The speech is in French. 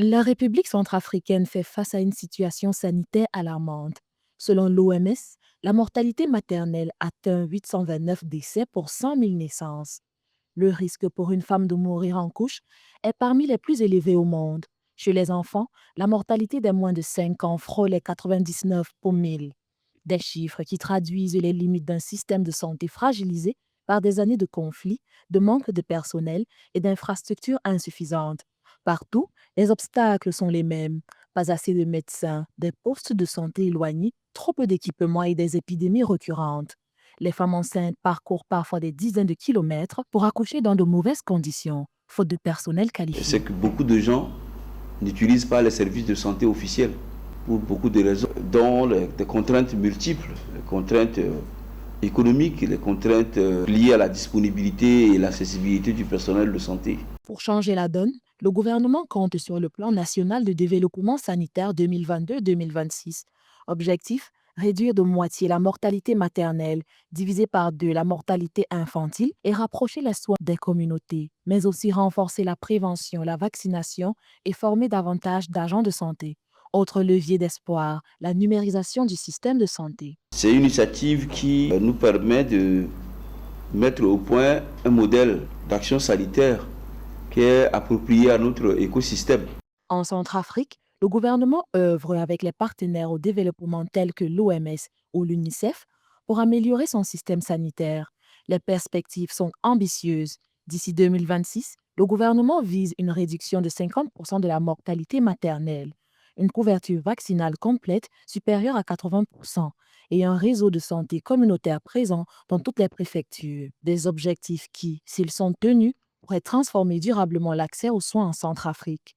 La République centrafricaine fait face à une situation sanitaire alarmante. Selon l'OMS, la mortalité maternelle atteint 829 décès pour 100 000 naissances. Le risque pour une femme de mourir en couche est parmi les plus élevés au monde. Chez les enfants, la mortalité des moins de 5 ans frôle les 99 pour 1000. Des chiffres qui traduisent les limites d'un système de santé fragilisé par des années de conflits, de manque de personnel et d'infrastructures insuffisantes. Partout, les obstacles sont les mêmes. Pas assez de médecins, des postes de santé éloignés, trop peu d'équipements et des épidémies récurrentes. Les femmes enceintes parcourent parfois des dizaines de kilomètres pour accoucher dans de mauvaises conditions, faute de personnel C'est qualifié. que beaucoup de gens n'utilisent pas les services de santé officiels pour beaucoup de raisons, dont des contraintes multiples, les contraintes économiques, les contraintes liées à la disponibilité et l'accessibilité du personnel de santé. Pour changer la donne, le gouvernement compte sur le plan national de développement sanitaire 2022-2026. Objectif, réduire de moitié la mortalité maternelle, diviser par deux la mortalité infantile et rapprocher les soins des communautés, mais aussi renforcer la prévention, la vaccination et former davantage d'agents de santé. Autre levier d'espoir, la numérisation du système de santé. C'est une initiative qui nous permet de mettre au point un modèle d'action sanitaire qui est approprié à notre écosystème. En Centrafrique, le gouvernement œuvre avec les partenaires au développement tels que l'OMS ou l'UNICEF pour améliorer son système sanitaire. Les perspectives sont ambitieuses. D'ici 2026, le gouvernement vise une réduction de 50% de la mortalité maternelle, une couverture vaccinale complète supérieure à 80% et un réseau de santé communautaire présent dans toutes les préfectures. Des objectifs qui, s'ils sont tenus, pourraient transformer durablement l'accès aux soins en Centrafrique.